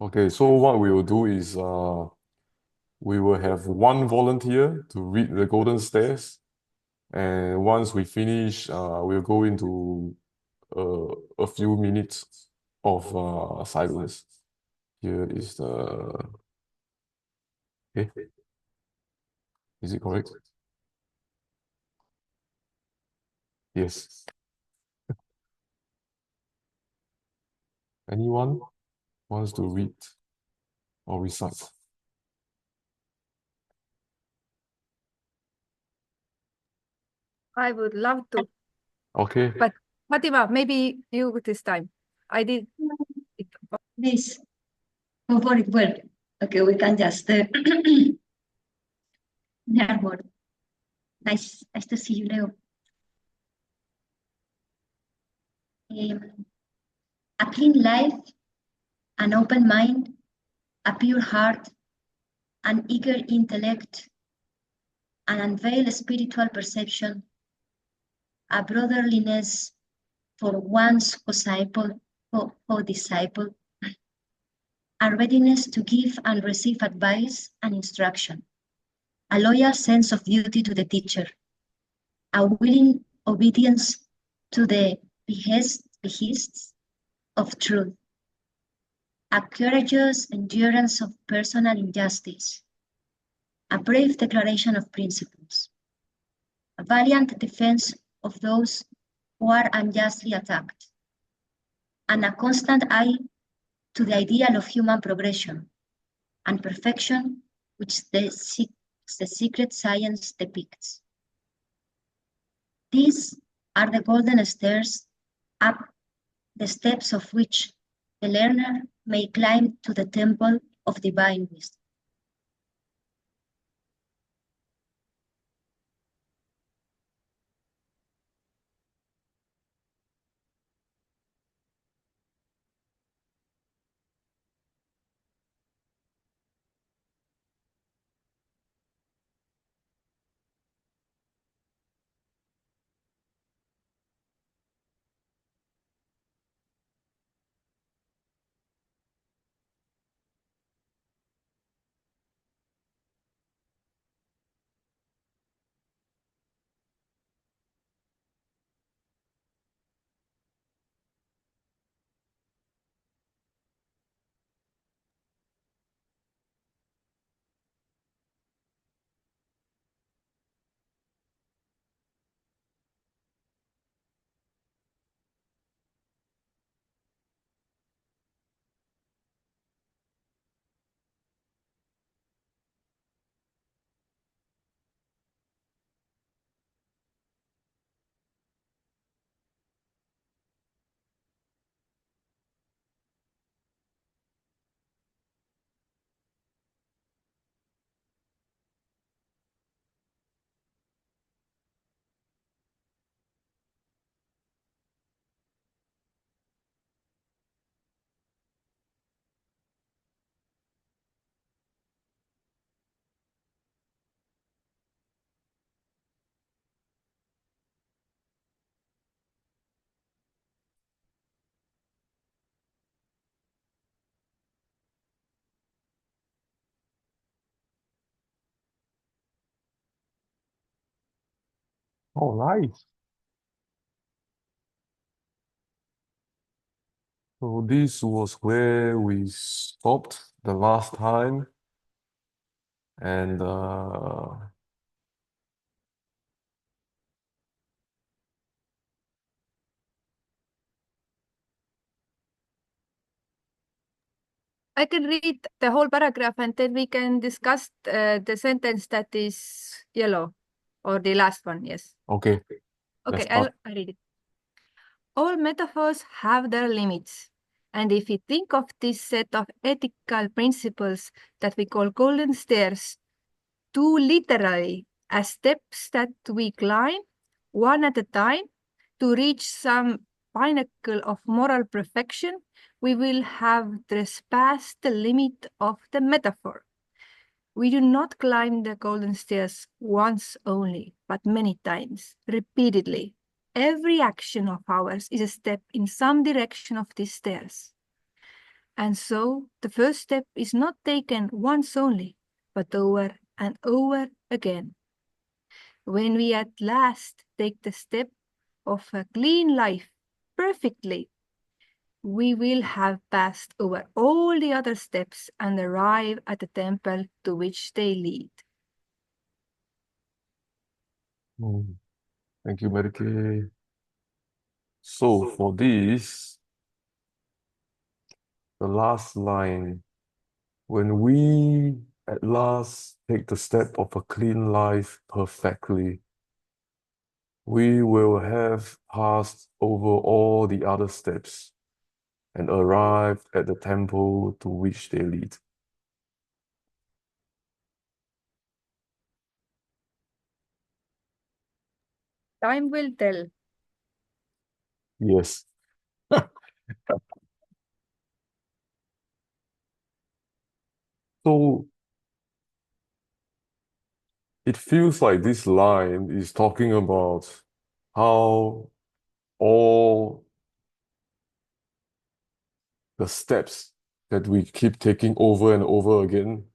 Okay, so what we will do is we will have one volunteer to read the golden stairs, and once we finish, we'll go into a few minutes of silence. Here is the... Okay, is it correct? Yes. Anyone wants to read or recite? I would love to. Okay. But Fatima, maybe you this time. I did it. Please, go for it. Well, okay, we can just Network. Nice to see you, Leo. A clean life, an open mind, a pure heart, an eager intellect, an unveiled spiritual perception, a brotherliness for one's disciple, a readiness to give and receive advice and instruction, a loyal sense of duty to the teacher, a willing obedience to the behests of truth, a courageous endurance of personal injustice, a brave declaration of principles, a valiant defense of those who are unjustly attacked, and a constant eye to the ideal of human progression and perfection which the secret science depicts. These are the golden stairs up the steps of which the learner may climb to the temple of divine wisdom. Oh, nice. So this was where we stopped the last time, and I can read the whole paragraph and then we can discuss the sentence that is yellow or the last one. Yes. okay. Okay, I'll read it. All metaphors have their limits. And if we think of this set of ethical principles that we call golden stairs too literally as steps that we climb one at a time to reach some pinnacle of moral perfection, we will have trespassed the limit of the metaphor. We do not climb the golden stairs once only, but many times, repeatedly. Every action of ours is a step in some direction of these stairs. And so the first step is not taken once only, but over and over again. When we at last take the step of a clean life perfectly, we will have passed over all the other steps and arrive at the temple to which they lead. Thank you, Marike. So for this, the last line, when we at last take the step of a clean life perfectly, we will have passed over all the other steps and arrived at the temple to which they lead. Time will tell. Yes. So it feels like this line is talking about how all the steps that we keep taking over and over again,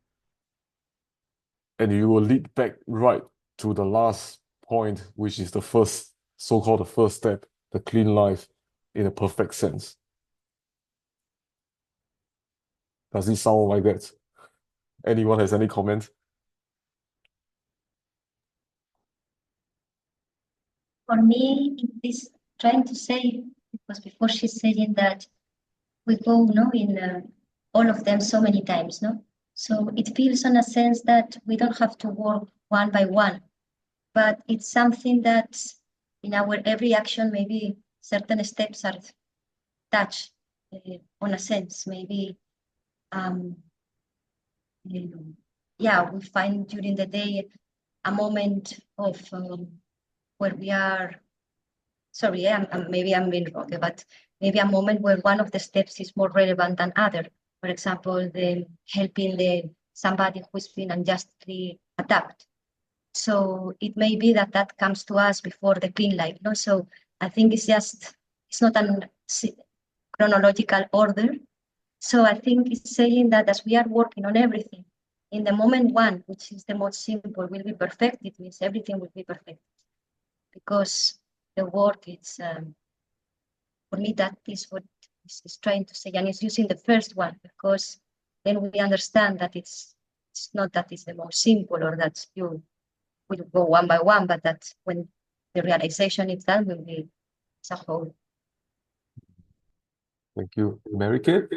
and you will lead back right to the last point, which is the first, so-called the first step, the clean life in a perfect sense. Does it sound like that? Anyone has any comment? For me, it is trying to say, because before she's saying that we go in all of them so many times, no? So it feels in a sense that we don't have to work one by one, but it's something that in our every action, maybe certain steps are touched on a sense, maybe we find during the day a moment of where we are, sorry, maybe I'm being wrong, but maybe a moment where one of the steps is more relevant than other. For example, the helping somebody who's been unjustly attacked. So it may be that comes to us before the clean life. No? So I think it's not a chronological order. So I think it's saying that as we are working on everything, in the moment one, which is the most simple, will be perfect, it means everything will be perfect. Because the work is, for me, that is what is trying to say. And it's using the first one, because then we understand that it's not that it's the most simple or that you will go one by one, but that when the realization is done, will be as a whole. Thank you. Mary-Kate?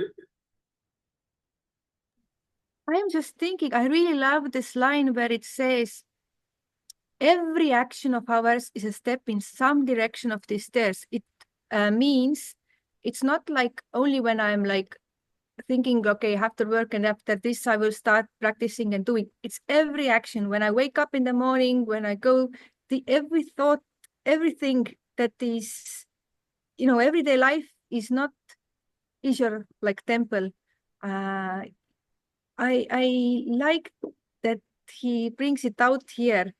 I'm just thinking, I really love this line where it says, every action of ours is a step in some direction of these stairs. It means it's not like only when I'm like thinking, okay, I have to work and after this I will start practicing and doing. It's every action. When I wake up in the morning, when I go, every thought, everything that is, everyday life is your like temple. I like that he brings it out here,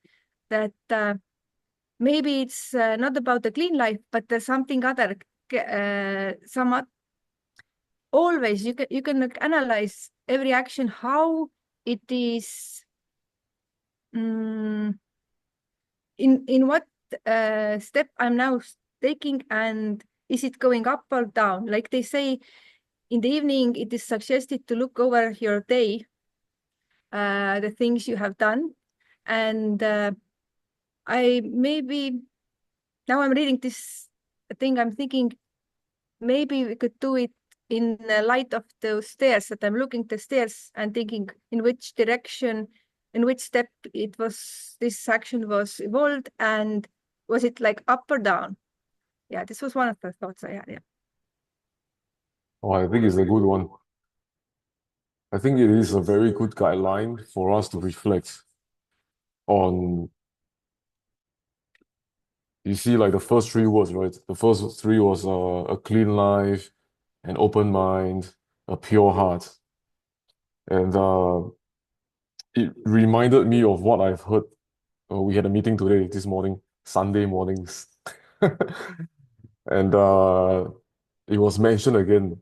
that maybe it's not about the clean life, but there's something other. Always you can like, analyze every action, how it is, in what step I'm now taking, and is it going up or down? Like they say, in the evening, it is suggested to look over your day, the things you have done. And now I'm reading this thing, I'm thinking maybe we could do it in the light of those stairs, that I'm looking at the stairs and thinking in which direction, in which step this action was evolved, and was it like up or down? Yeah, this was one of the thoughts I had, yeah. Oh, I think it's a good one. I think it is a very good guideline for us to reflect on. You see, like the first three words, right? The first three was a clean life, an open mind, a pure heart. And it reminded me of what I've heard. We had a meeting today, this morning, Sunday mornings. And it was mentioned again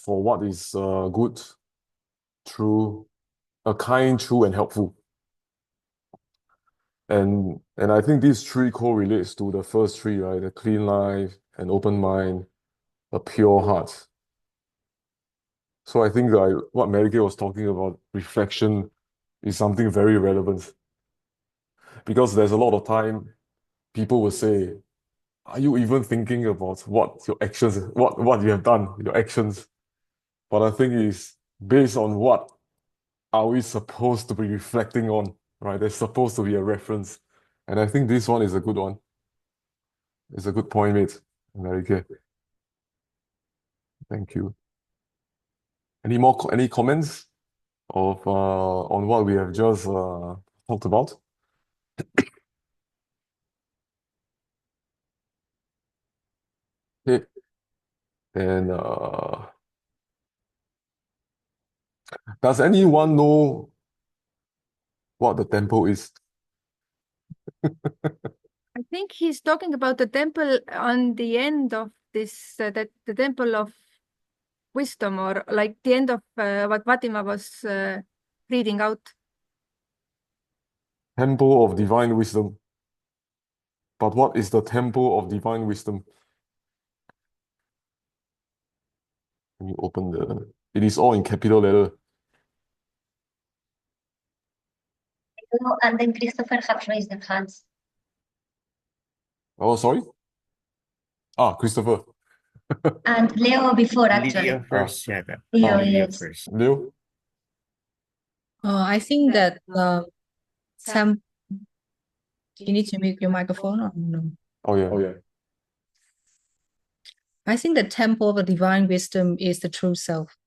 for what is good, true, kind, true, and helpful. And I think these three correlates to the first three, right? The clean life, an open mind, a pure heart. So I think what Mary Kay was talking about, reflection, is something very relevant. Because there's a lot of time people will say, are you even thinking about what your actions, what you have done, your actions? But the thing is, based on what are we supposed to be reflecting on, right? There's supposed to be a reference. And I think this one is a good one. It's a good point, mate. Very good. Thank you. Any comments of on what we have just talked about? Okay. And does anyone know what the temple is? I think he's talking about the temple on the end of this, the temple of wisdom, or like the end of what Fatima was reading out. Temple of divine wisdom. But what is the temple of divine wisdom? Can you open the... It is all in capital letter. And then Christopher have raised their hands. Oh, sorry? Christopher. And Leo before, actually. Leo first, yeah. Leo, Leo yes. first. Leo? I think that some you need to mute your microphone or no? Oh, yeah. I think the temple of the divine wisdom is the true self.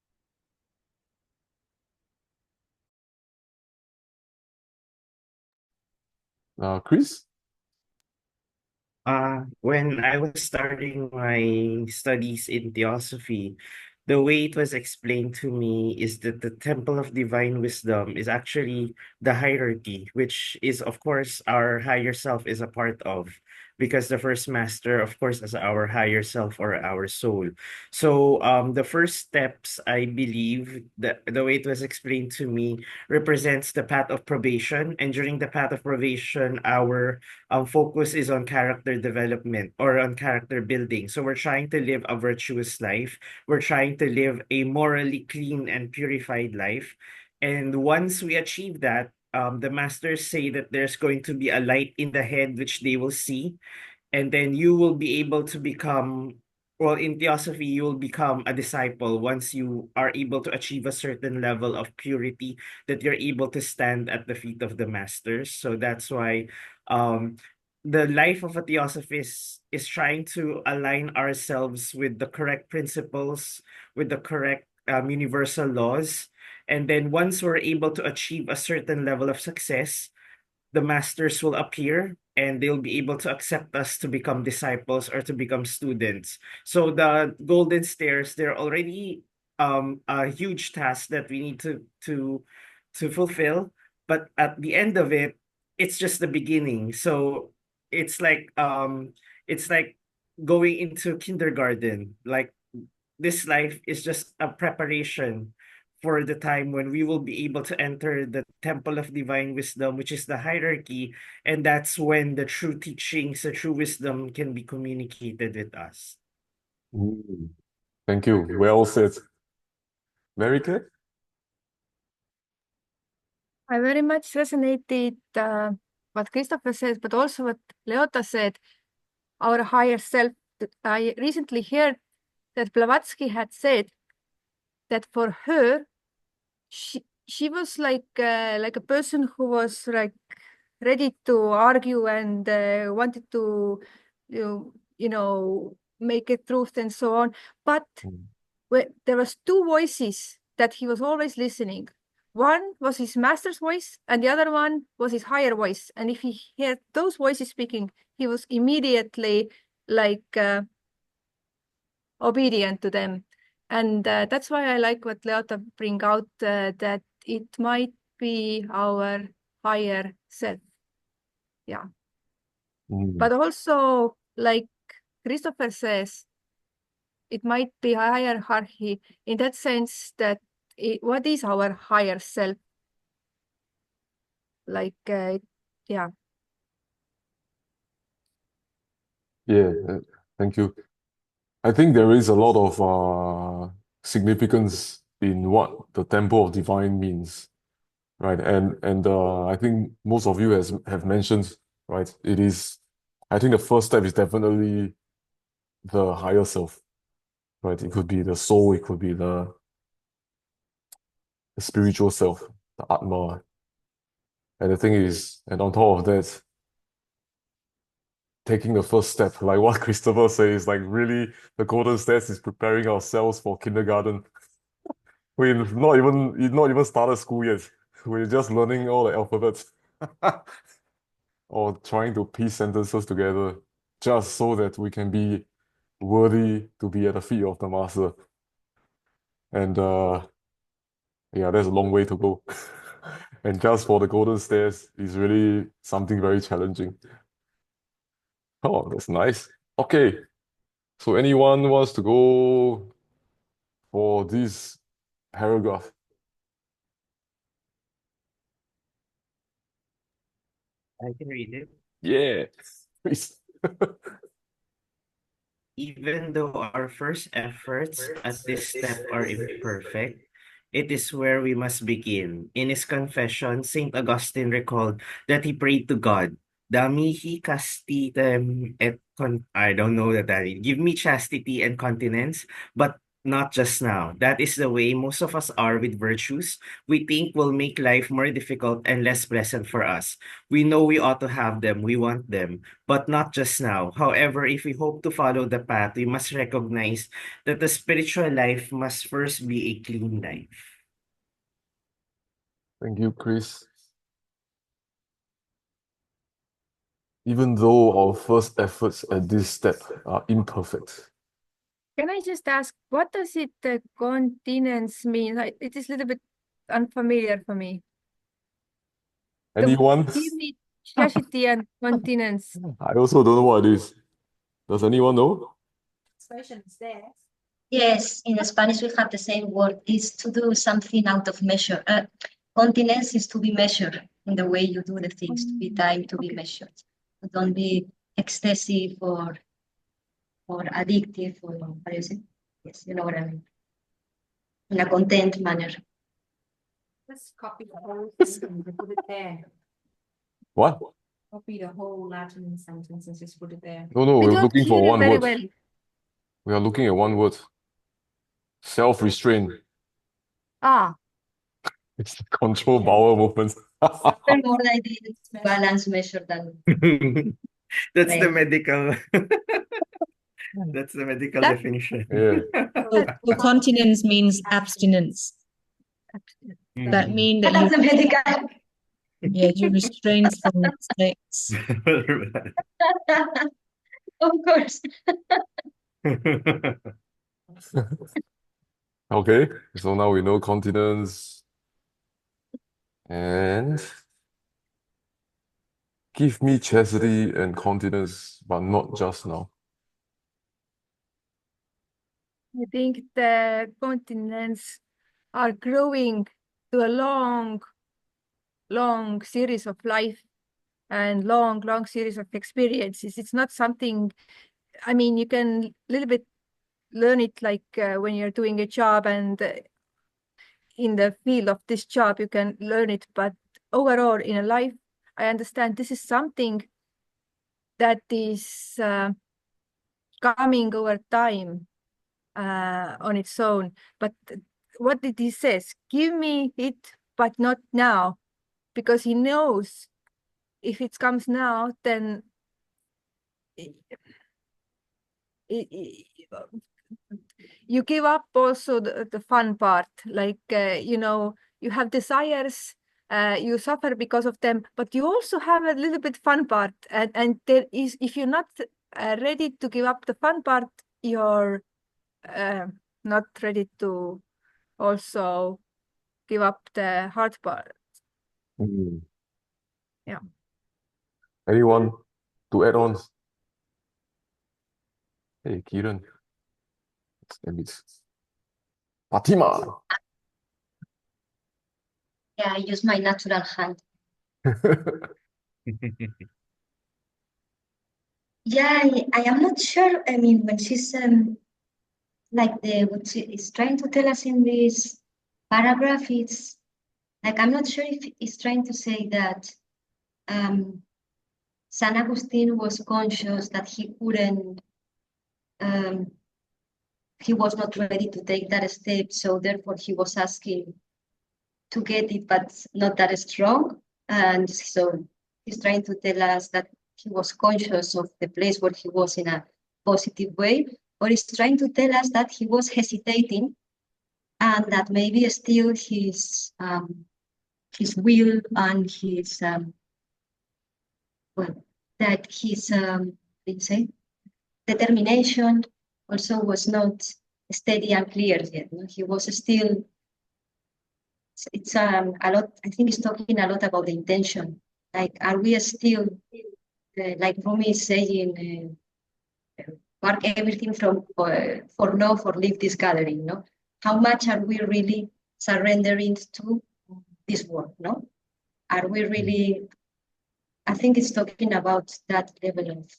Chris? When I was starting my studies in Theosophy, the way it was explained to me is that the Temple of Divine Wisdom is actually the hierarchy, which is, of course, our higher self is a part of, because the first master, of course, is our higher self or our soul. So the first steps, I believe, that the way it was explained to me represents the path of probation. And during the path of probation, our focus is on character development or on character building. So we're trying to live a virtuous life. We're trying to live a morally clean and purified life. And once we achieve that, the masters say that there's going to be a light in the head which they will see, and then you will be able to become, well, in Theosophy, you will become a disciple once you are able to achieve a certain level of purity, that you're able to stand at the feet of the masters. So that's why the life of a Theosophist is trying to align ourselves with the correct principles, with the correct universal laws. And then once we're able to achieve a certain level of success, the masters will appear and they'll be able to accept us to become disciples or to become students. So the golden stairs, they're already a huge task that we need to fulfill. But at the end of it, it's just the beginning. So it's like going into kindergarten. Like, this life is just a preparation for the time when we will be able to enter the temple of divine wisdom, which is the hierarchy, and that's when the true teachings, the true wisdom can be communicated with us. Thank you. Well said. Mary Kay? I very much resonated what Christopher said, but also what Leota said, our higher self. I recently heard that Blavatsky had said that for her, she was like a person who was like ready to argue and wanted to make a truth and so on. But there was two voices that he was always listening. One was his master's voice, and the other one was his higher voice. And if he heard those voices speaking, he was immediately like obedient to them. And that's why I like what Leota bring out, that it might be our higher self. Yeah. But also, like Christopher says, it might be a hierarchy in that sense that what is our higher self? Like, yeah. Yeah, thank you. I think there is a lot of significance in what the temple of divine means, right? And I think most of you have mentioned, right? It is, I think the first step is definitely the higher self, right? It could be the soul, it could be the spiritual self, the Atma. And the thing is, and on top of that, taking the first step, like what Christopher says, like really the golden stairs is preparing ourselves for kindergarten. We've not even started school yet. We're just learning all the alphabets or trying to piece sentences together just so that we can be worthy to be at the feet of the master. And yeah, there's a long way to go. And just for the golden stairs is really something very challenging. Oh, that's nice. Okay, so anyone wants to go for this paragraph? I can read it. Yeah, please. Even though our first efforts at this step are imperfect, it is where we must begin. In his confession, St. Augustine recalled that he prayed to God, Damihi castitem et I don't know that. Give me chastity and continence, but not just now. That is the way most of us are with virtues we think will make life more difficult and less pleasant for us. We know we ought to have them, we want them, but not just now. However, if we hope to follow the path, we must recognize that the spiritual life must first be a clean life. Thank you, Chris. Even though our first efforts at this step are imperfect. Can I just ask, what does it continence mean? Like, it is a little bit unfamiliar for me. Anyone? Give me chastity and continence. I also don't know what it is. Does anyone know? Yes, in Spanish we have the same word, is to do something out of measure. Continence is to be measured in the way you do the things, to be timed, to be measured. Don't be excessive or addictive or what is it? Yes, you know what I mean. In a content manner. Just copy the whole thing and put it there. What? Copy the whole Latin sentence and just put it there. No, We we're don't looking for hear you one very word. well. We are looking at one word. Self-restraint. Ah, It's the control bowel movements. More like the balance measure than That's the Right. medical. That's the medical That- definition. Yeah. So continence means abstinence. That means that that's the medical. you restrain from sex. Of course. Okay, so now we know continence. And give me chastity and continence, but not just now. I think the continents are growing to a long series of life and long series of experiences. It's not something, I mean, you can a little bit learn it like when you're doing a job and in the field of this job, you can learn it. But overall in a life, I understand this is something that is coming over time on its own. But what did he says? Give me it, but not now, because he knows if it comes now, then you give up also the fun part. Like, you have desires, you suffer because of them, but you also have a little bit fun part. And there is, if you're not ready to give up the fun part, you're not ready to also give up the hard part. Mm. Yeah. Anyone to add on? Hey, Kiran. Let me. Fatima. Yeah, I use my natural hand. Yeah, I am not sure. I mean, when she's like what she is trying to tell us in this paragraph, it's like I'm not sure if it's trying to say that San Agustin was conscious that he was not ready to take that step, so therefore he was asking to get it, but not that strong. And so he's trying to tell us that he was conscious of the place where he was in a positive way, or he's trying to tell us that he was hesitating and that maybe still his will and his that his let's say determination also was not steady and clear yet. No? He was still. It's a lot. I think it's talking a lot about the intention. Like, are we still like Rumi is saying, mark everything from for now for leave this gathering? No, how much are we really surrendering to this work? No, are we really? I think it's talking about that level of,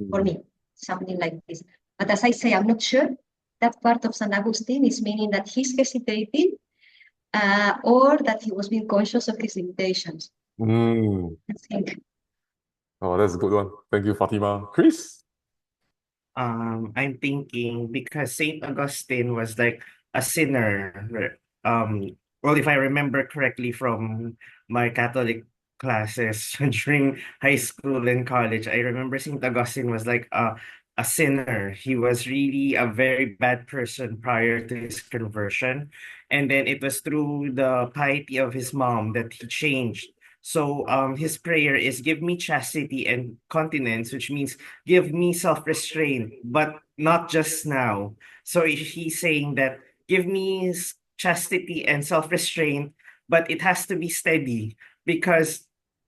for me, something like this. But as I say, I'm not sure that part of San Agustin is meaning that he's hesitating or that he was being conscious of his limitations. Mm. I think. Oh, that's a good one. Thank you, Fatima. Chris? I'm thinking because Saint Augustine was like a sinner. Well, if I remember correctly from my Catholic classes during high school and college, I remember Saint Augustine was like a sinner. He was really a very bad person prior to his conversion. And then it was through the piety of his mom that he changed. So his prayer is give me chastity and continence, which means give me self-restraint, but not just now. So he's saying that give me chastity and self-restraint, but it has to be steady because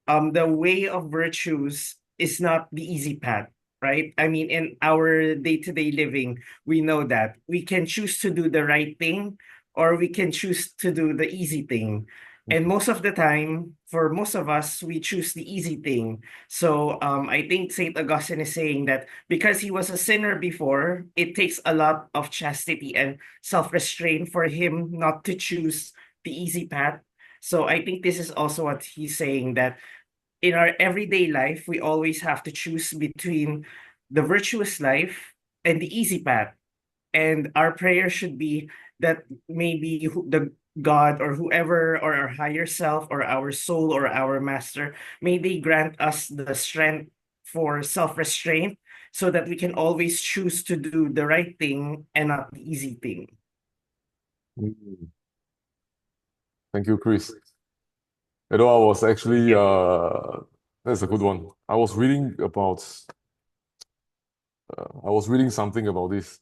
the way of virtues is not the easy path, right? I mean, in our day-to-day living, we know that we can choose to do the right thing or we can choose to do the easy thing. And most of the time, for most of us, we choose the easy thing. So I think Saint Augustine is saying that because he was a sinner before, it takes a lot of chastity and self-restraint for him not to choose the easy path. So I think this is also what he's saying, that in our everyday life, we always have to choose between the virtuous life and the easy path. And our prayer should be that maybe the God or whoever or our higher self or our soul or our master, may they grant us the strength for self-restraint so that we can always choose to do the right thing and not the easy thing. Mm. Thank you, Chris. You know, I was actually, that's a good one. I was reading something about this.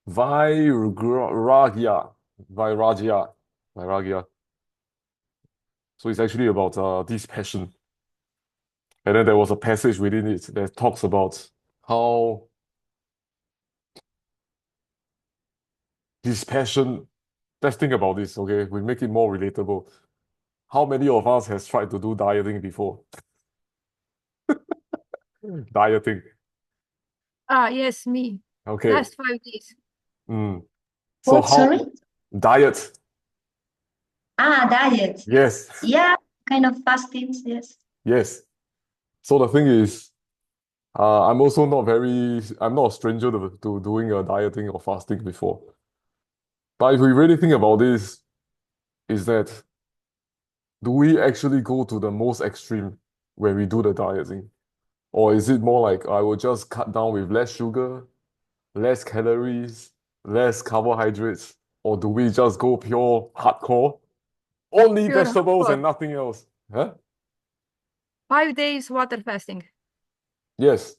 Vairagya, Vairagya, Vairagya. So it's actually about this passion. And then there was a passage within it that talks about how this passion, let's think about this, okay? We make it more relatable. How many of us has tried to do dieting before? Dieting. Ah, yes, me. Okay. Last 5 days. Mm. So What, sorry? diet. Diet. Yes. Yeah, kind of fastings, yes. Yes. So the thing is, I'm not a stranger to doing a dieting or fasting before. But if we really think about this, is that do we actually go to the most extreme when we do the dieting? Or is it more like I will just cut down with less sugar, less calories, less carbohydrates? Or do we just go pure hardcore? Only Pure vegetables and hardcore. nothing else? Huh? 5 days water fasting. Yes.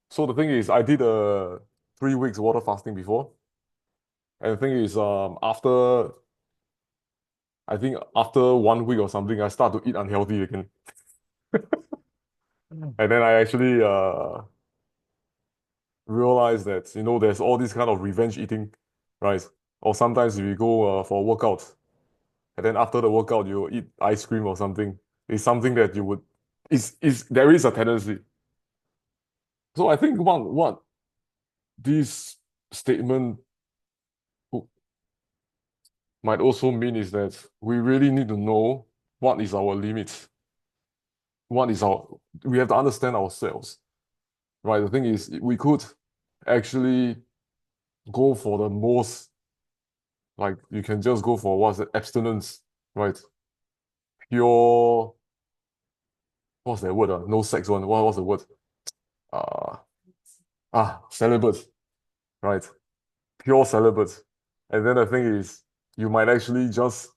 So the thing is, I did a 3 weeks water fasting before. And the thing is, I think after 1 week or something, I start to eat unhealthy again. And then I actually realize that, there's all this kind of revenge eating, right? Or sometimes if you go for a workout, and then after the workout you eat ice cream or something, it's something that you would, there is a tendency. So I think what this statement might also mean is that we really need to know what is our limits. We have to understand ourselves, right? The thing is, we could actually go for the most, like you can just go for what's it, abstinence, right? Pure, what's that word? No sex one. What's the word? Uh, celibate, right? Pure celibate. And then the thing is, you might actually just,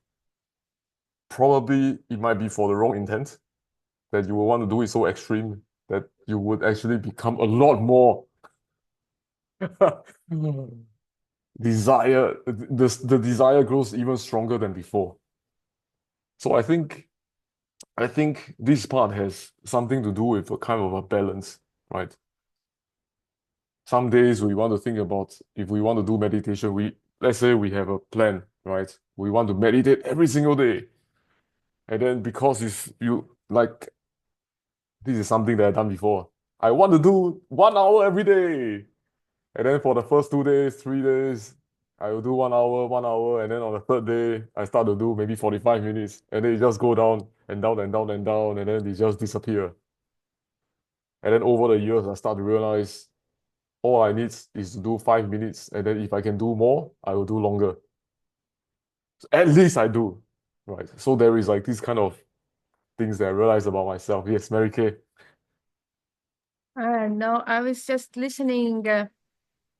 probably it might be for the wrong intent, that you will want to do it so extreme that you would actually become a lot more desire, the desire grows even stronger than before. So I think this part has something to do with a kind of a balance, right? Some days we want to think about, if we want to do meditation, let's say we have a plan, right? We want to meditate every single day. And then because this is something that I've done before. I want to do 1 hour every day. And then for the first 2 days, 3 days, I will do 1 hour, and then on the third day, I start to do maybe 45 minutes, and then it just go down and down and down and down, and then it just disappear. And then over the years, I start to realize all I need is to do 5 minutes, and then if I can do more, I will do longer. So at least I do, right? So there is like this kind of things that I realize about myself. Yes, Mary Kay. No, I was just listening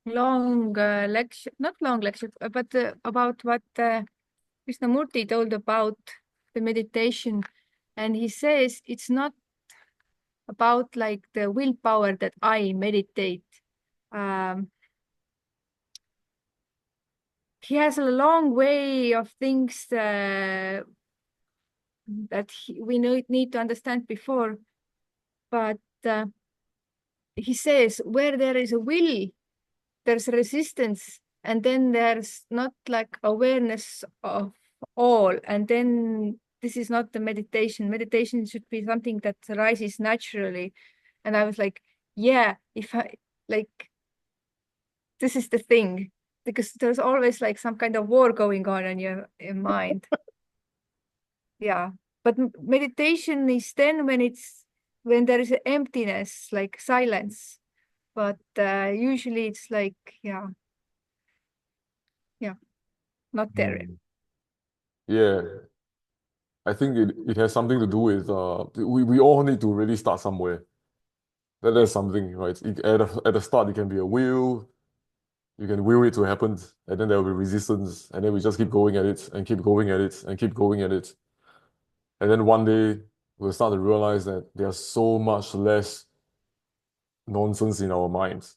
long lecture, not long lecture, but about what Krishnamurti told about the meditation. And he says it's not about like the willpower that I meditate. He has a long way of things that we need to understand before. But he says where there is a will, there's resistance, and then there's not like awareness of all. And then this is not the meditation. Meditation should be something that arises naturally. And I was like, yeah, if I like, this is the thing, because there's always like some kind of war going on in your mind. Yeah, but meditation is then when there is an emptiness, like silence. But usually it's like, yeah, not there. Yeah, I think it has something to do with we all need to really start somewhere. That's something, right? At the start, it can be a will. You can will it to happen, and then there will be resistance, and then we just keep going at it and keep going at it and keep going at it. And then one day we'll start to realize that there's so much less nonsense in our minds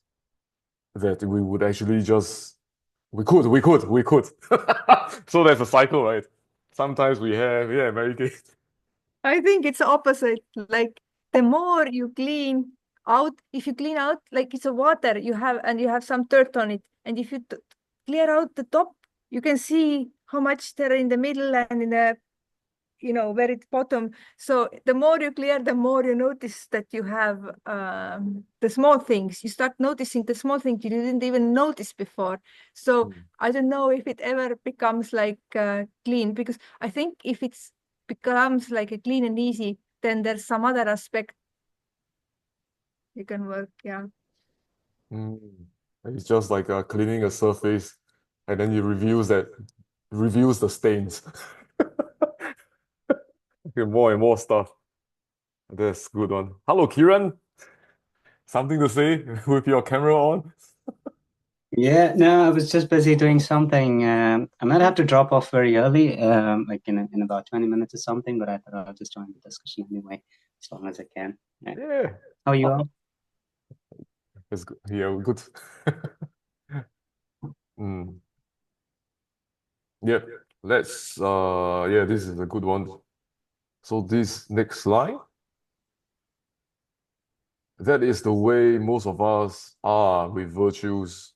that we would actually just we could. So there's a cycle, right? Sometimes we have, yeah, very good. I think it's opposite. Like the more you clean out, if you clean out, like it's a water you have, and you have some dirt on it, and if you clear out the top, you can see how much there in the middle and in the very bottom. So the more you clear, the more you notice that you have the small things. You start noticing the small things you didn't even notice before. So I don't know if it ever becomes like clean, because I think if it's becomes like a clean and easy, then there's some other aspect you can work. Yeah. It's just like cleaning a surface, and then it reveals the stains. More and more stuff. That's good one. Hello, Kiran. Something to say with your camera on? Yeah, no, I was just busy doing something. I might have to drop off very early, like in about 20 minutes or something, but I thought I'll just join the discussion anyway, as long as I can. Yeah. How are you all? That's good. Yeah, good. Yep. This is a good one. So this next slide. That is the way most of us are with virtues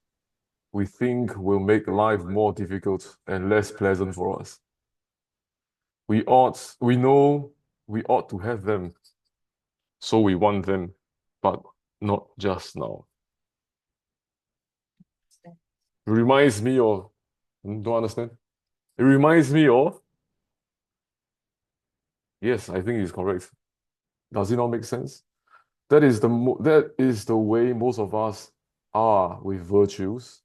we think will make life more difficult and less pleasant for us. We know we ought to have them, so we want them, but not just now. It reminds me of, don't understand? It reminds me of, yes, I think it's correct. Does it not make sense? That is the way most of us are with virtues.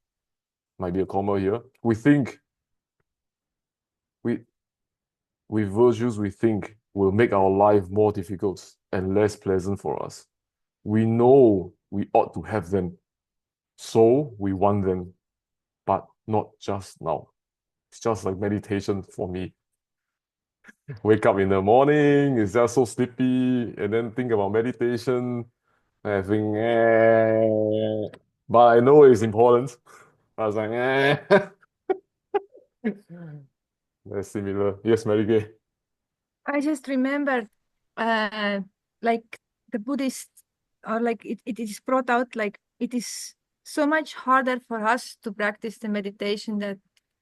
Might be a comma here. We think with virtues we think will make our life more difficult and less pleasant for us. We know we ought to have them, so we want them, but not just now. It's just like meditation for me. Wake up in the morning, it's just so sleepy, and then think about meditation, and I think, but I know it's important. I was like, That's similar. Yes, Mary Kay. I just remember, like the Buddhists, or like it is brought out, like it is so much harder for us to practice the meditation that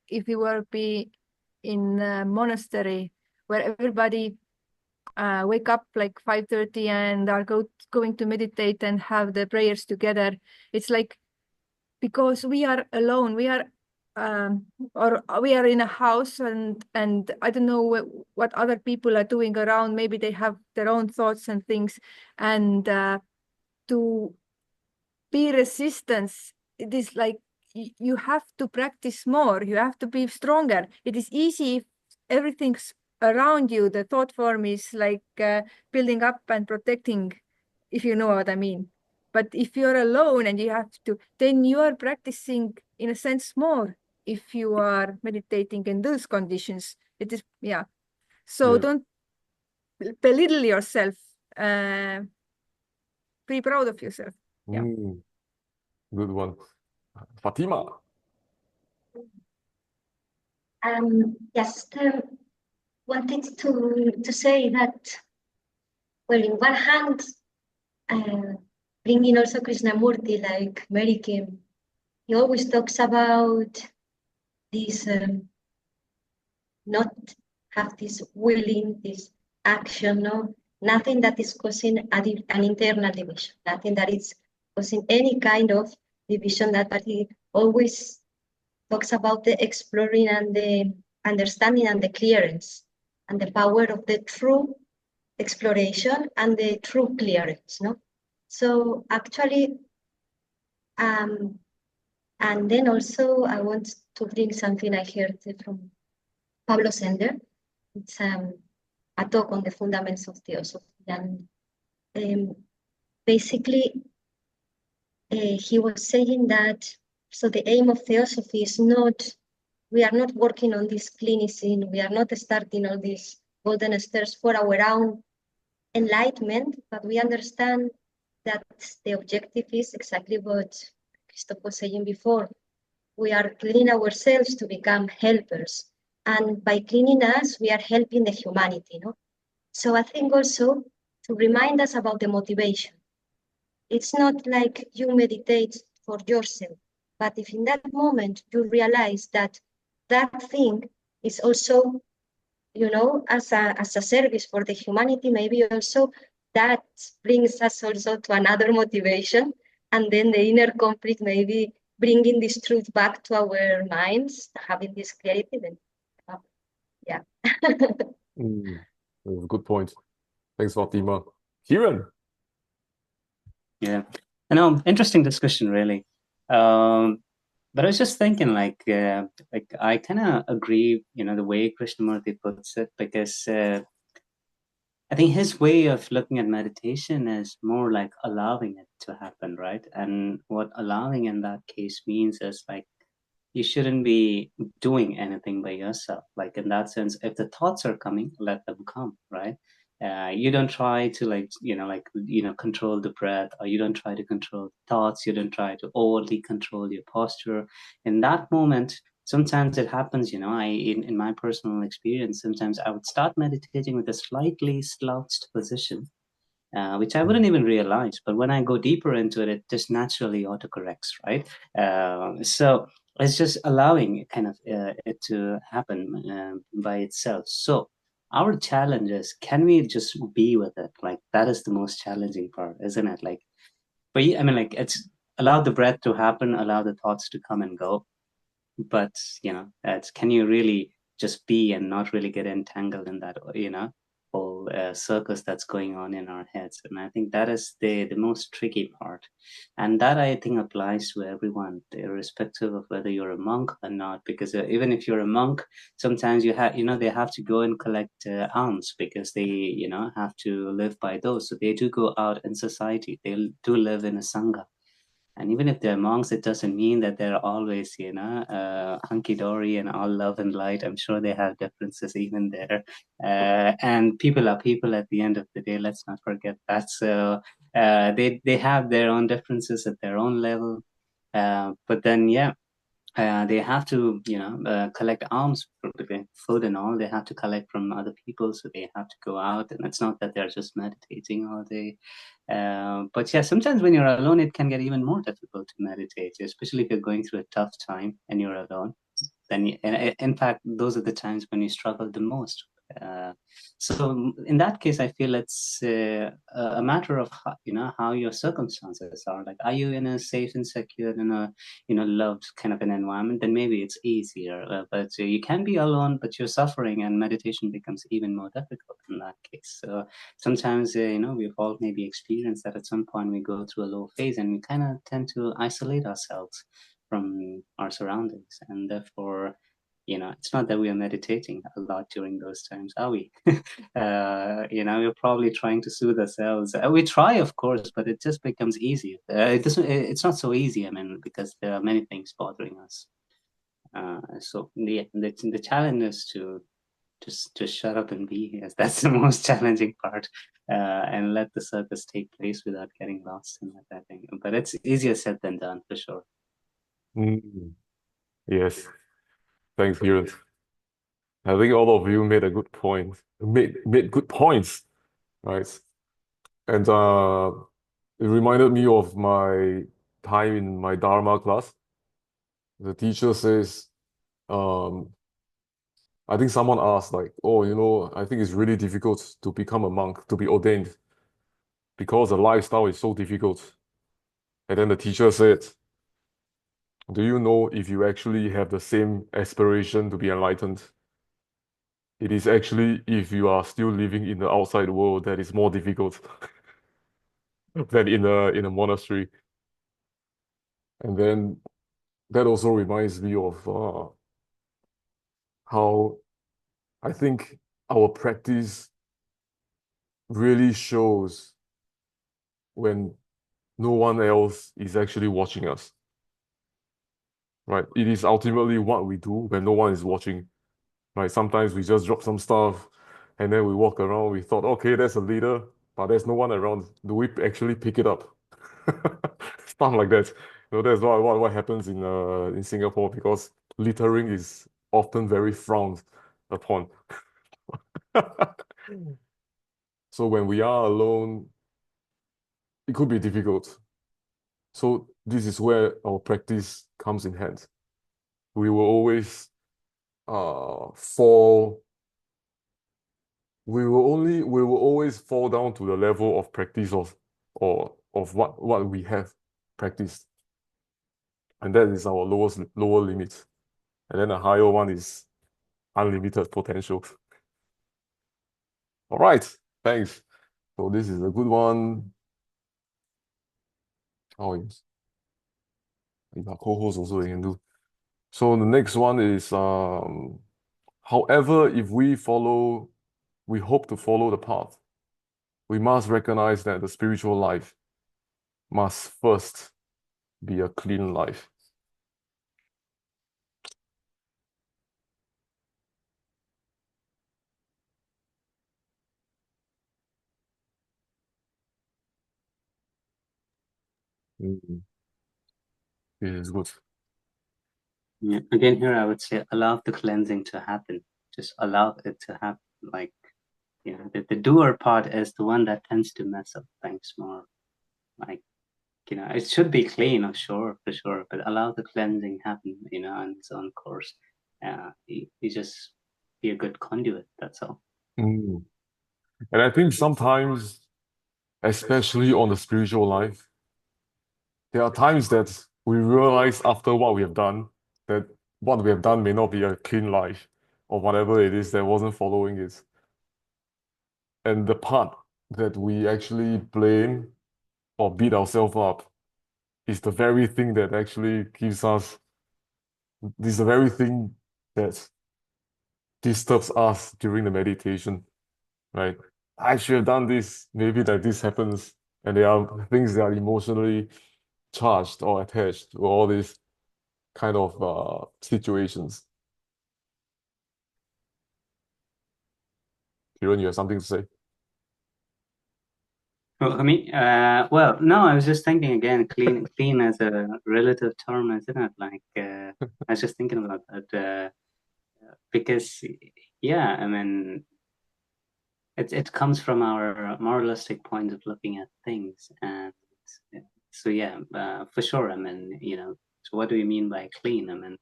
if we were be in a monastery where everybody wake up like 5:30 and are going to meditate and have the prayers together. It's like, because we are alone, we are or we are in a house, and I don't know what other people are doing around. Maybe they have their own thoughts and things, and to be resistance, it is like you have to practice more, you have to be stronger. It is easy if everything's around you, the thought form is like building up and protecting, if you know what I mean. But if you're alone and you have to, then you are practicing in a sense more if you are meditating in those conditions. It is, yeah. So Yeah. don't belittle yourself. Be proud of yourself. Yeah. Good one. Fatima. Just wanted to say that, well, in one hand, bringing also Krishnamurti, like Mary Kim, he always talks about this not have this willing, this action, no, nothing that is causing an internal division, nothing that is causing any kind of division. But he always talks about the exploring and the understanding and the clearance and the power of the true exploration and the true clearance, no? So actually, and then also I want to bring something I heard from Pablo Sender. It's a talk on the fundamentals of theosophy, and basically he was saying that, so the aim of theosophy is not, we are not working on this clinicine, we are not starting all these golden stairs for our own enlightenment, but we understand that the objective is exactly what Christoph was saying before. We are cleaning ourselves to become helpers. And by cleaning us, we are helping the humanity, no? So I think also to remind us about the motivation. It's not like you meditate for yourself, but if in that moment you realize that that thing is also, you know, as a service for the humanity, maybe also that brings us also to another motivation. And then the inner conflict, maybe bringing this truth back to our minds, having this clarity, then, yeah. Good point. Thanks, Fatima. Kieran. Yeah, I know, interesting discussion, really. But I was just thinking, like I kind of agree, you know, the way Krishnamurti puts it, because I think his way of looking at meditation is more like allowing it to happen, right? And what allowing in that case means is like, you shouldn't be doing anything by yourself. Like in that sense, if the thoughts are coming, let them come, right? You don't try to control the breath, or you don't try to control thoughts. You don't try to overly control your posture. In that moment, sometimes it happens, you know, in my personal experience, sometimes I would start meditating with a slightly slouched position. which I wouldn't even realize. But when I go deeper into it, it just naturally autocorrects, right? So it's just allowing kind of it to happen by itself. So our challenge is, can we just be with it? Like, that is the most challenging part, isn't it? Like, but I mean, like, it's allow the breath to happen, allow the thoughts to come and go. But, it's, can you really just be and not really get entangled in that, whole circus that's going on in our heads? And I think that is the most tricky part. And that, I think, applies to everyone, irrespective of whether you're a monk or not, because even if you're a monk, sometimes you have, they have to go and collect alms because they, have to live by those. So they do go out in society. They do live in a sangha. And even if they're monks, it doesn't mean that they're always, hunky-dory and all love and light. I'm sure they have differences even there. And people are people at the end of the day. Let's not forget that. So they have their own differences at their own level. But then, they have to, collect alms for the food and all. They have to collect from other people, so they have to go out. And it's not that they're just meditating all day. But yeah, sometimes when you're alone, it can get even more difficult to meditate, especially if you're going through a tough time and you're alone. Then, in fact, those are the times when you struggle the most. So in that case, I feel it's a matter of how your circumstances are. Like, are you in a safe and secure and a loved kind of an environment? Then maybe it's easier. But you can be alone, but you're suffering, and meditation becomes even more difficult in that case. So sometimes we've all maybe experienced that at some point we go through a low phase, and we kind of tend to isolate ourselves from our surroundings, and therefore it's not that we are meditating a lot during those times, are we? We're probably trying to soothe ourselves. We try, of course, but it just becomes easier. It's not so easy, I mean, because there are many things bothering us. So the challenge is to just shut up and be. Yes, that's the most challenging part, and let the circus take place without getting lost in that thing. But it's easier said than done, for sure. Yes, thanks, Kiran. I think all of you made a good point. Made good points, right? And it reminded me of my time in my Dharma class. The teacher says, I think someone asked, like, oh, I think it's really difficult to become a monk, to be ordained, because the lifestyle is so difficult. And then the teacher said, do you know if you actually have the same aspiration to be enlightened? It is actually, if you are still living in the outside world, that is more difficult than in a monastery. And then that also reminds me of how I think our practice really shows when no one else is actually watching us. Right? It is ultimately what we do when no one is watching. Right? Sometimes we just drop some stuff and then we walk around. We thought, okay, there's a leader, but there's no one around. Do we actually pick it up? Stuff like that. That's what happens in Singapore, because littering is often very frowned upon. So when we are alone, it could be difficult. So this is where our practice comes in hand. We will always fall. We will always fall down to the level of practice of what we have practiced. And that is our lower limit. And then the higher one is unlimited potential. All right, thanks. So this is a good one. Oh, yes. Our co-host also they can do. So the next one is, however, if we hope to follow the path, we must recognize that the spiritual life must first be a clean life. This is good. Yeah. Again, here I would say allow the cleansing to happen. Just allow it to happen. Like, you know, the doer part is the one that tends to mess up things more. Like, you know, it should be clean, sure, for sure, but allow the cleansing happen, you know, on its own course. You just be a good conduit, that's all. Mm. And I think sometimes, especially on the spiritual life, there are times that we realize after what we have done that what we have done may not be a clean life or whatever it is that wasn't following it. And the part that we actually blame or beat ourselves up is the very thing that actually gives us, this is the very thing that disturbs us during the meditation, right? I should have done this, maybe that this happens, and there are things that are emotionally charged or attached to all these kind of situations. Kiran, you have something to say? Well, I mean, well, no, I was just thinking again, clean as a relative term, isn't it? Like, I was just thinking about that because, yeah, I mean, it comes from our moralistic point of looking at things, and so yeah, for sure. I mean, you know, so what do we mean by clean? I mean,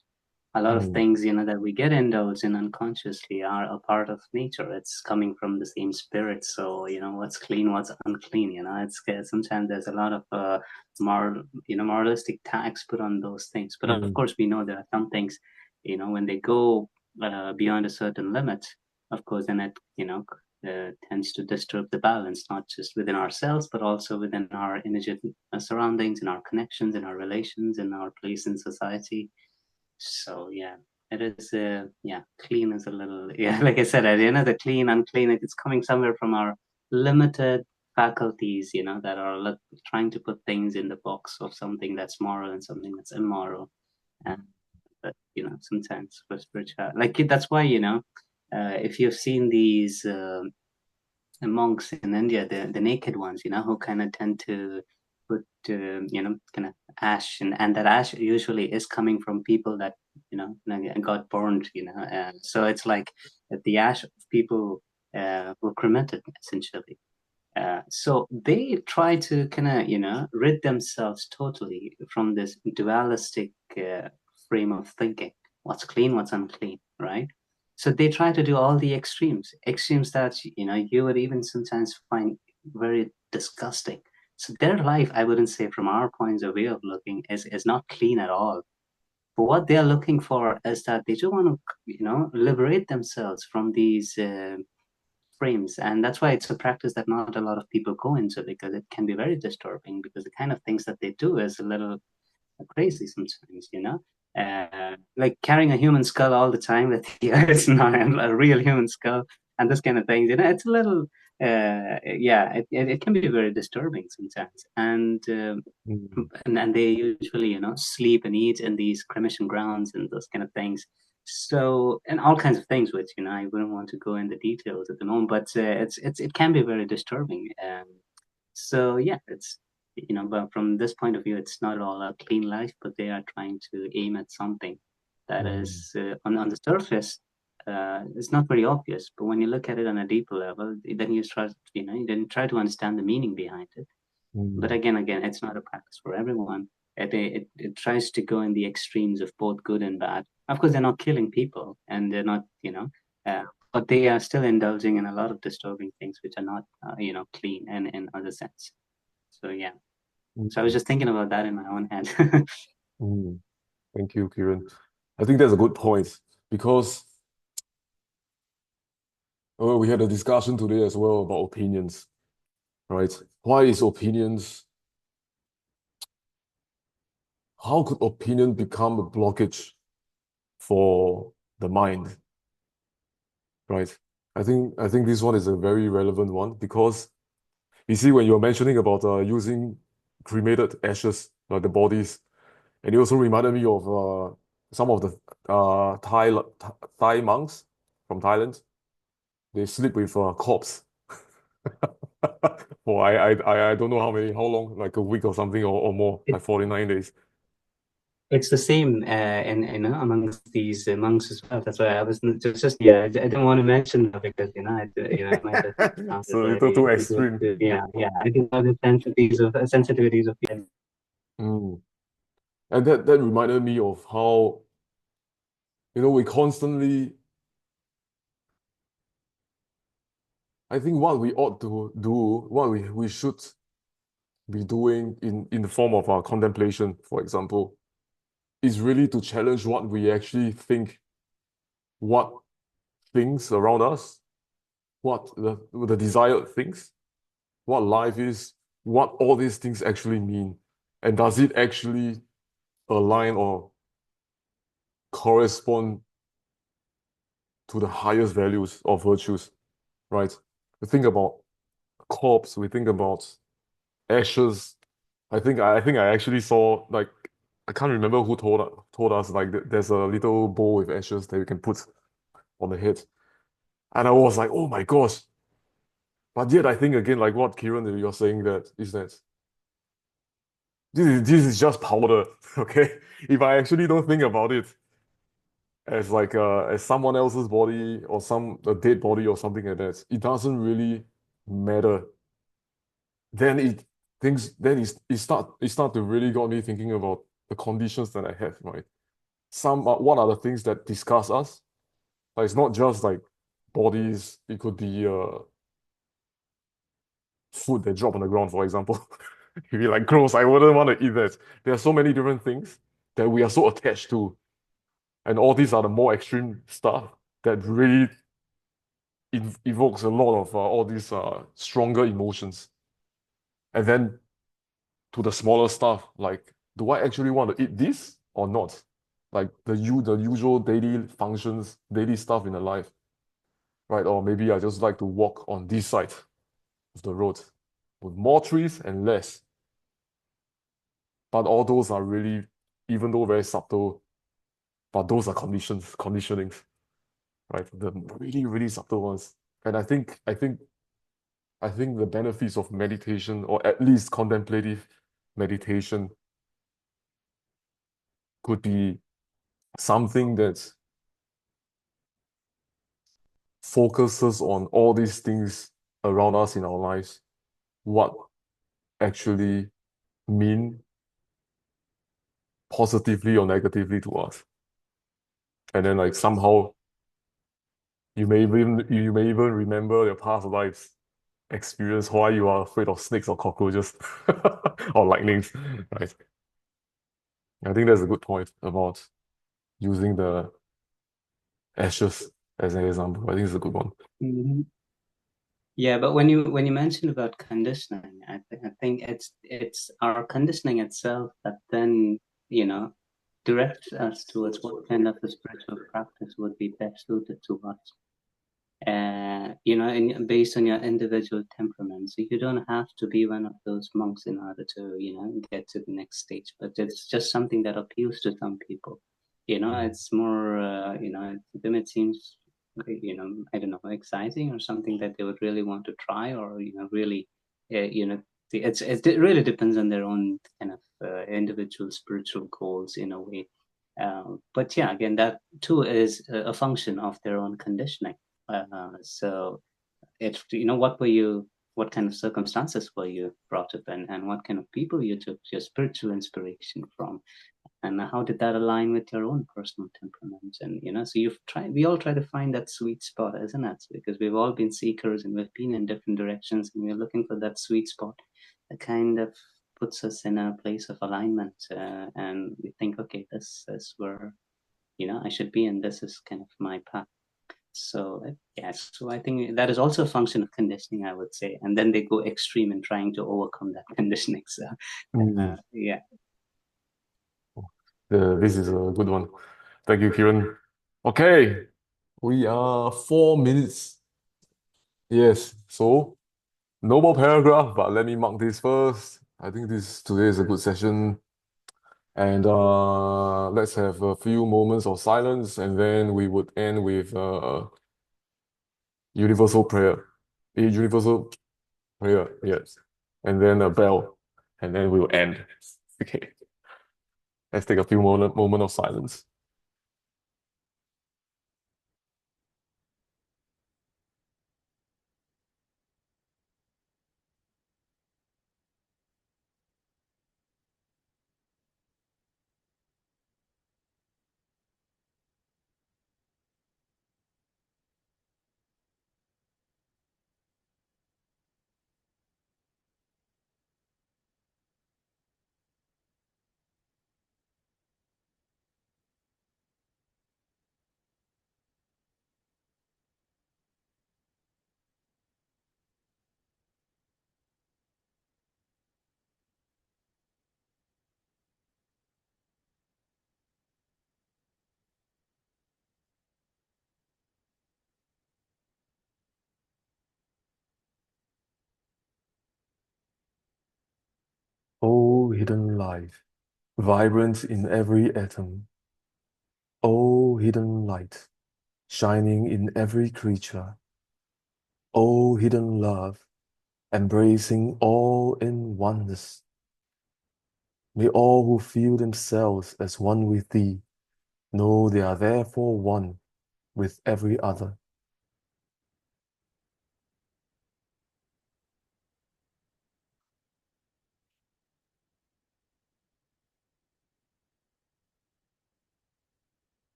a lot of things, you know, that we get indulged in unconsciously are a part of nature. It's coming from the same spirit. So, you know, what's clean, what's unclean, you know, it's sometimes there's a lot of moral, you know, moralistic tags put on those things. But of course, we know there are some things, you know, when they go beyond a certain limit, of course, then it, you know, tends to disturb the balance, not just within ourselves, but also within our immediate surroundings, in our connections, in our relations, in our place in society. So yeah, it is yeah, clean is a little yeah, like I said, at the end of the clean, unclean, it's coming somewhere from our limited faculties, you know, that are trying to put things in the box of something that's moral and something that's immoral. And but you know, sometimes for spiritual, like that's why, you know, if you've seen these monks in India, the naked ones, you know, who kind of tend to put, you know, kind of ash, and that ash usually is coming from people that, you know, got burned, you know. So it's like the ash of people were cremated, essentially. So they try to kind of, you know, rid themselves totally from this dualistic frame of thinking. What's clean, what's unclean, right? So they try to do all the extremes that, you know, you would even sometimes find very disgusting. So their life, I wouldn't say from our points of view of looking, is not clean at all. But what they're looking for is that they just want to, you know, liberate themselves from these frames, and that's why it's a practice that not a lot of people go into, because it can be very disturbing, because the kind of things that they do is a little crazy sometimes, you know. Like carrying a human skull all the time that it's not a real human skull, and this kind of things, you know, it's a little yeah, it can be very disturbing sometimes. And they usually, you know, sleep and eat in these cremation grounds and those kind of things. So, and all kinds of things, which, you know, I wouldn't want to go into details at the moment, but it can be very disturbing. So yeah, it's, you know, but from this point of view, it's not all a clean life, but they are trying to aim at something that is on the surface. It's not very obvious, but when you look at it on a deeper level, then you try, you know, you then try to understand the meaning behind it. But again, it's not a practice for everyone. It tries to go in the extremes of both good and bad. Of course, they're not killing people, and they're not, you know, but they are still indulging in a lot of disturbing things which are not, you know, clean in other sense. So yeah. So I was just thinking about that in my own head. Thank you, Kiran. I think that's a good point, because we had a discussion today as well about opinions, right? Why is opinions, how could opinion become a blockage for the mind, right? I think this one is a very relevant one, because you see, when you're mentioning about using cremated ashes, like the bodies, and it also reminded me of some of the Thai monks from Thailand. They sleep with a corpse for I don't know how long, like a week or something, or more, like 49 days. it's the same in amongst these monks as well. That's why I was just yeah, I didn't want to mention that because it might have sounded So a little very too extreme. yeah, I didn't know the sensitivities of yeah. Mm. And that reminded me of how, we constantly, I think what we ought to do, what we should be doing in the form of our contemplation, for example, is really to challenge what we actually think, what things around us, what the desired things, what life is, what all these things actually mean, and does it actually align or correspond to the highest values or virtues, right? We think about corpse, we think about ashes. I think I actually saw, like, I can't remember who told us, like, there's a little bowl with ashes that you can put on the head. And I was like, oh my gosh. But yet I think again, like what Kiran you're saying, that this is just powder. Okay. If I actually don't think about it as like as someone else's body or a dead body or something like that, it doesn't really matter. Then it start to really got me thinking about the conditions that I have, right? What are the things that disgust us? Like, it's not just like bodies, it could be food that drop on the ground, for example. If you're like, gross, I wouldn't want to eat that. There are so many different things that we are so attached to. And all these are the more extreme stuff that really evokes a lot of all these stronger emotions. And then to the smaller stuff, like, do I actually want to eat this or not? Like the usual daily functions, daily stuff in the life, right? Or maybe I just like to walk on this side of the road with more trees and less. But all those are really, even though very subtle, but those are conditionings, right? The really, really subtle ones. And I think the benefits of meditation, or at least contemplative meditation, could be something that focuses on all these things around us in our lives, what actually mean positively or negatively to us. And then, like, somehow you may even remember your past lives experience why you are afraid of snakes or cockroaches or lightnings, right? I think that's a good point about using the ashes as an example. I think it's a good one. Mhm. Yeah, but when you mentioned about conditioning, I think it's our conditioning itself that then directs us towards what kind of a spiritual practice would be best suited to us. Based on your individual temperament. So you don't have to be one of those monks in order to get to the next stage. But it's just something that appeals to some people. It's more to them it seems I don't know, exciting or something that they would really want to try, or really it really depends on their own kind of individual spiritual goals in a way. But yeah, again, that too is a function of their own conditioning. So it's what kind of circumstances were you brought up in, and what kind of people you took your spiritual inspiration from, and how did that align with your own personal temperament? And so we all try to find that sweet spot, isn't it? Because we've all been seekers and we've been in different directions, and we're looking for that sweet spot that kind of puts us in a place of alignment, and we think, okay, this is where I should be, and this is kind of my path. So yes, so I think that is also a function of conditioning, I would say. And then they go extreme in trying to overcome that conditioning. So yeah. This is a good one. Thank you, Kiran. Okay, we are 4 minutes. Yes, so no more paragraph, but let me mark this first. I think today is a good session. And let's have a few moments of silence, and then we would end with universal prayer. A universal prayer, yes. And then a bell, and then we'll end. Okay. Let's take a few moment of silence. Oh, hidden light, vibrant in every atom. Oh, hidden light, shining in every creature. Oh, hidden love, embracing all in oneness. May all who feel themselves as one with thee know they are therefore one with every other.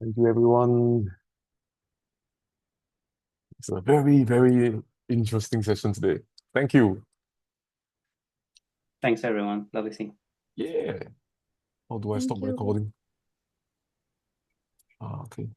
Thank you, everyone. It's a very, very interesting session today. Thank you. Thanks, everyone. Lovely seeing you. Yeah. How do I stop Thank you. recording? Ah, okay.